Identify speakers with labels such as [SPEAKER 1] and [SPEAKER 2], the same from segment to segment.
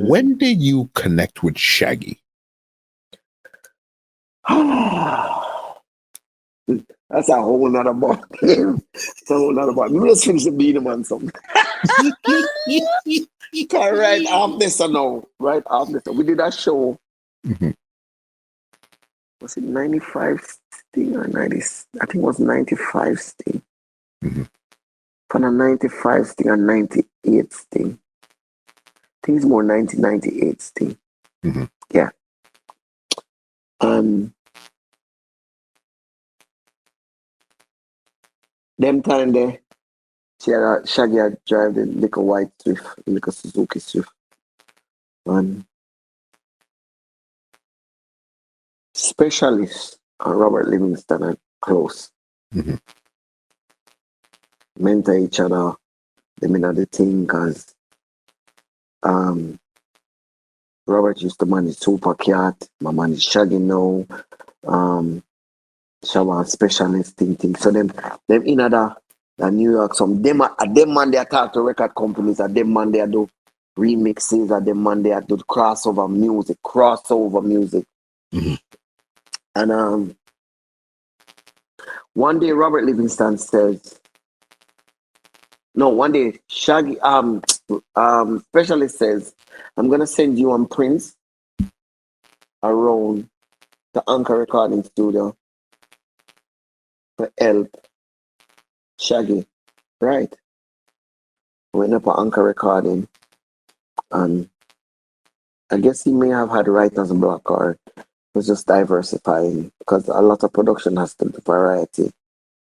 [SPEAKER 1] When did you connect with Shaggy?
[SPEAKER 2] That's a whole nother ball. It's a whole nother ball. We just finish the beat him on something. Right after this, right after this, we did a show.
[SPEAKER 1] Mm-hmm.
[SPEAKER 2] Was it 95 sting or 90? I think it was 95 sting.
[SPEAKER 1] Mm-hmm.
[SPEAKER 2] For the 95 sting and 98 sting. I think it's more 1998 sting.
[SPEAKER 1] Mm-hmm.
[SPEAKER 2] Yeah. Them time there, Shaggy had drive the little white Swift, little Suzuki Swift. And Specialist and Robert Livingston are close.
[SPEAKER 1] Mm-hmm.
[SPEAKER 2] Mentor each other. They mean the thing because Robert used to manage Super Cat. My man is Shaggy now. Shower Specialist thing. So them in the New York, some them man they talk to record companies, and them man they do remixes, and them man they do crossover music.
[SPEAKER 1] Mm-hmm.
[SPEAKER 2] And one day Robert Livingston says, no, one day Shaggy Specialist says, I'm gonna send you and Prince around the Anchor recording studio for help Shaggy, right? Went up at Anchor recording, and I guess he may have had writer's block or was just diversifying because a lot of production has to be variety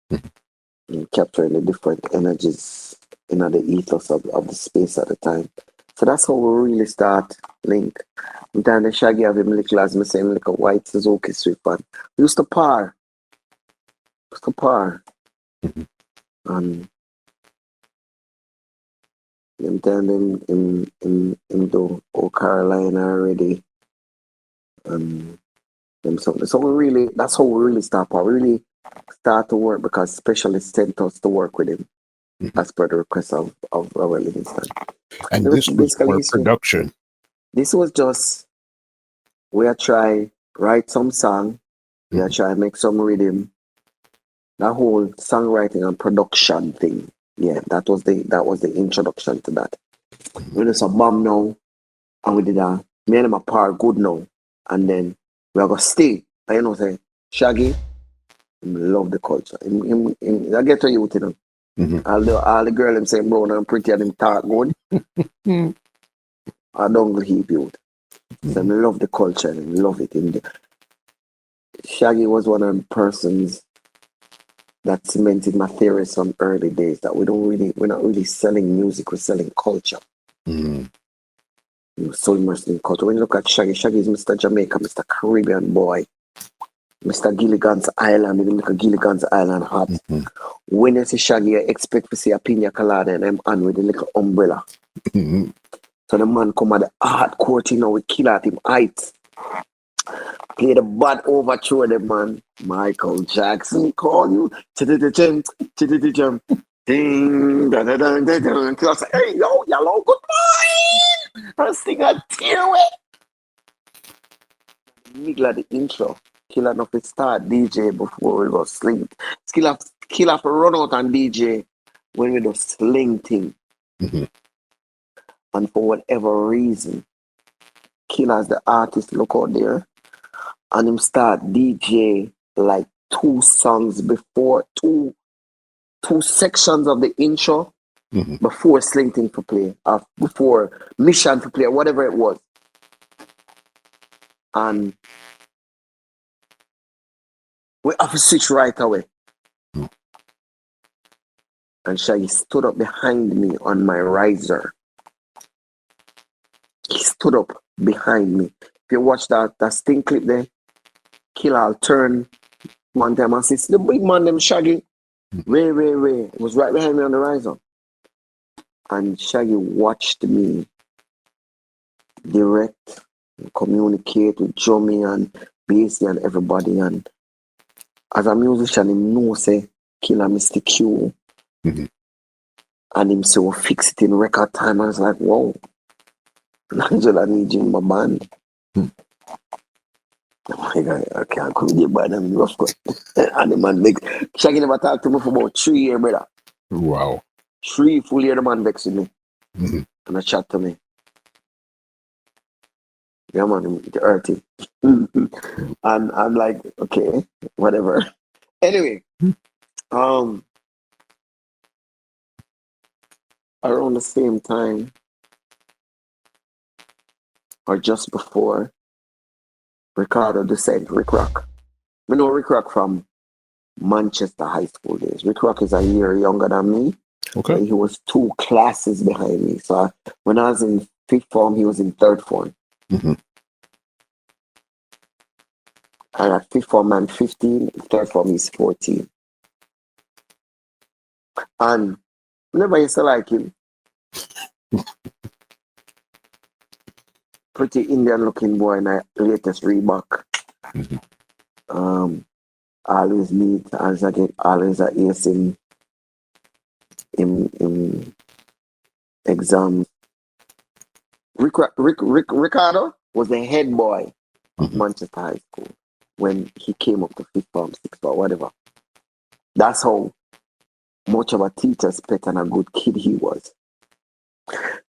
[SPEAKER 2] and capturing the different energies in the ethos of the space at the time. So that's how we really start link. And then the Shaggy have him little, as me saying, like a white Suzuki Swift, and we used to par. And then in do Carolina already. And them something. So that's how we really start. We really start to work because Specialists sent us to work with him as per the request of Robert Livingston.
[SPEAKER 1] And this was for production.
[SPEAKER 2] This was just we are try write some song, we are try make some rhythm. That whole songwriting and production thing. Yeah, that was the introduction to that. We did some bomb now, and we did me and him apart good now. And then we are gonna stay. I say Shaggy, love the culture. I get to you,
[SPEAKER 1] Mm-hmm.
[SPEAKER 2] All the girls them say brown and pretty and them talk good. I don't heap youth. So I love the culture and love it. Shaggy was one of the persons that cemented my theories from early days that we're not really selling music, we're selling culture.
[SPEAKER 1] Mm-hmm.
[SPEAKER 2] He was so immersed in culture. When you look at Shaggy is Mr. Jamaica, Mr. Caribbean boy, Mr. Gilligan's Island, even look at Gilligan's Island hot.
[SPEAKER 1] Mm-hmm.
[SPEAKER 2] When you see Shaggy, you expect to see a pina colada and I'm on with a little umbrella.
[SPEAKER 1] Mm-hmm.
[SPEAKER 2] So the man come at the hard court, we kill at him heights. Play the bad overture, the man. Michael Jackson call you. Ding, da da da da da. I say, hey, yo, yellow, good morning. First thing I tear it. Middle of the intro. Kill enough to start DJ before we go sling. Kill off run out on DJ when we do sling thing.
[SPEAKER 1] Mm-hmm.
[SPEAKER 2] And for whatever reason, Killer's the artist look out there. And him start DJ like 2 songs before, two sections of the intro before Sling Thing to play, or before Mission to play, whatever it was. And we have to switch right away. And Shaggy stood up behind me on my riser. He stood up behind me. If you watch that Sting clip there, Killer turn one time and says, the big man them Shaggy. Wait. It was right behind me on the riser. And Shaggy watched me direct and communicate with Jummy and Basie and everybody. And as a musician, he knows say Killer Mr. Q. And him say, well, fix it in record time. I was like, whoa. Nigel and EJ in my band.
[SPEAKER 1] Hmm.
[SPEAKER 2] I can't come with the band and Ruff Kutt. And the man vex. Shaggy never talked to me for about 3 years, brother.
[SPEAKER 1] Wow.
[SPEAKER 2] 3 full years the man vex with me.
[SPEAKER 1] Mm-hmm.
[SPEAKER 2] And I chat to me. Yeah, man, the earthy. And I'm like, okay, whatever. Anyway, around the same time, or just before, Ricardo decided Rik Rok. We know Rik Rok from Manchester high school days. Rik Rok is a year younger than me.
[SPEAKER 1] Okay.
[SPEAKER 2] He was 2 classes behind me. So when I was in 5th form, he was in 3rd form.
[SPEAKER 1] Mm-hmm.
[SPEAKER 2] And at 5th form, I'm 15. 3rd form, he's 14. And whenever I used to like him, pretty Indian looking boy in the latest Reebok.
[SPEAKER 1] Mm-hmm.
[SPEAKER 2] Always neat, always a ace in exams. Ricardo was the head boy of
[SPEAKER 1] Mm-hmm.
[SPEAKER 2] Manchester High School when he came up to 5th form, 6th form, whatever. That's how much of a teacher's pet and a good kid he was.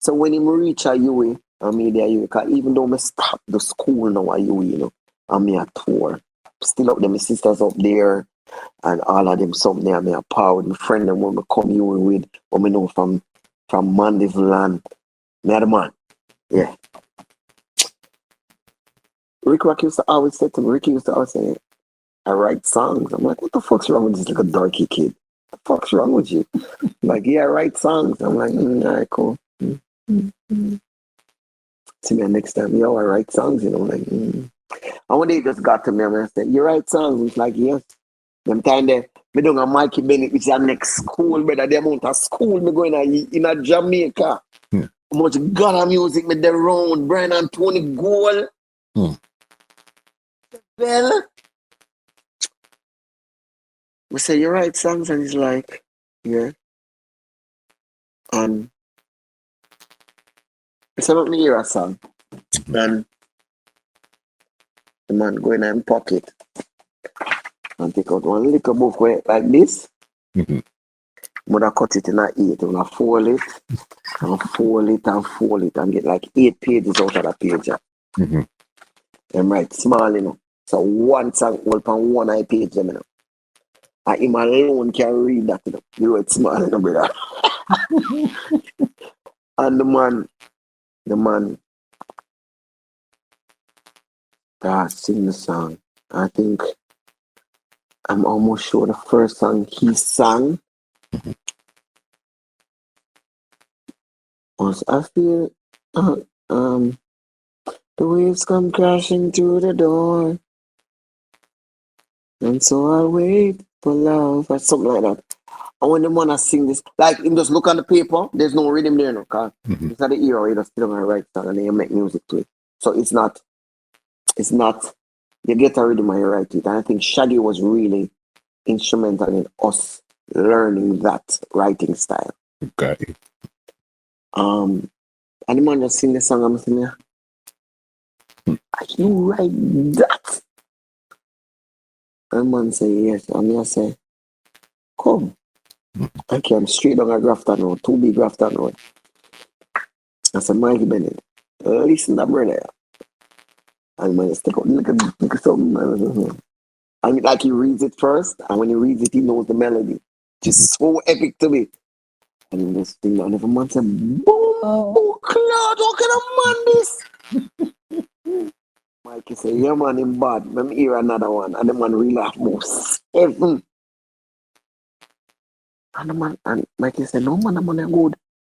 [SPEAKER 2] So when he reached a UE, media UE, cause even though I stopped the school now at UE, you know, and me a tour, still up there, my sisters up there, and all of them something there, me a power with my friend them when me come UE with, when me know from Mandeville and me a the man. Yeah. Rik Rok used to always say to me, Ricky used to always say, I write songs. I'm like, what the fuck's wrong with this little darky kid? What the fuck's wrong with you? Like, yeah, I write songs. I'm like, all right, cool. See me next time, yo, I write songs, you know, like, And one day he just got to me and I said, you write songs? He's like, yes. Them time there, me doing a Mikey Bennett, which is our next school, brother. The amount of school me going in a Jamaica.
[SPEAKER 1] Hmm.
[SPEAKER 2] How much Ghana music me there round, Brian and Tony Gold.
[SPEAKER 1] Hmm.
[SPEAKER 2] Well, we say, you write songs? And he's like, yeah. And I said, let me hear a song. And the man go in his pocket and take out one little book like this.
[SPEAKER 1] Mm-hmm.
[SPEAKER 2] Mother cut it in a 8, and I fold it, and fold it, and fold it, and get like 8 pages out of that page.
[SPEAKER 1] Mm-hmm.
[SPEAKER 2] And write small, you know. So one song all on one eye page, you know. And him alone can read that, you know. You write small, you know, brother. And the man sing the song. I think I'm almost sure the first song he sang was I feel the waves come crashing through the door. And so I wait for love or something like that. And when the man sing this, like him just look on the paper, there's no rhythm there, no, cause it's not the era you just sit down and write song and then you make music to it. So it's not you get a rhythm and you write it. And I think Shaggy was really instrumental in us learning that writing style.
[SPEAKER 1] Okay.
[SPEAKER 2] And the man just sing the song, I'm saying, you write that? And the man say, yes. And I say, come. I came straight on a Grafton Road, 2B Grafton Road. I said, Mikey Bennett, listen to brother. And man, stick out, look at something. And like he reads it first, and when he reads it, he knows the melody. Just so epic to me. And this thing, and every man said, boom, oh, Claude, what kind of man this? Mikey said, yeah, man, him bad. Let me hear another one. And the man really laughed most. And the man, and Mikey said, no, man, the man is good.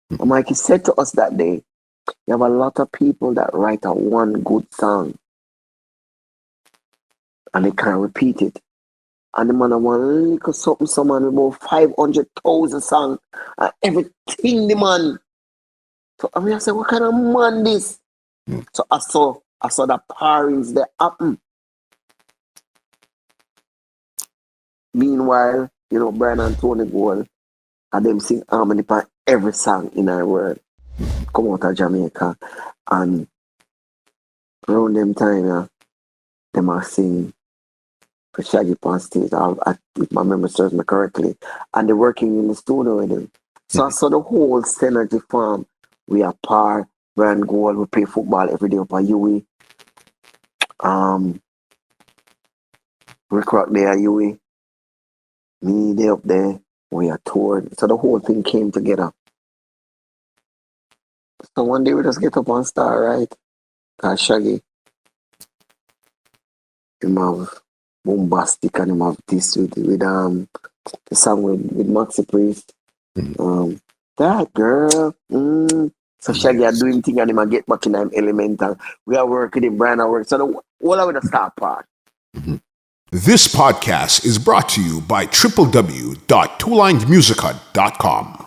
[SPEAKER 2] And Mikey said to us that day, you have a lot of people that write a one good song and they can't repeat it. And the man have one little something, someone about 500,000 songs and everything the man. So I mean, I said, what kind of man this? So I saw the pairings that happen. Meanwhile, you know, Brian and Tony Gold and them sing harmony for every song in our world. Come out of Jamaica. And around them time, them are sing for Shaggy on stage, if my memory serves me correctly. And they're working in the studio with them. So I saw the whole synergy form. We are par, run goal, we play football every day up at UE. Rik Rok there at UE. Me they up there. We are toured. So the whole thing came together. So one day we just get up on star, right? Cause Shaggy, him have bombastic and him have this with the song with Maxi Priest. That girl. So Shaggy are doing thing and him a get back in him elemental. We are working in Brian and work. So the all of the start part.
[SPEAKER 3] This podcast is brought to you by www.twolinedmusichut.com.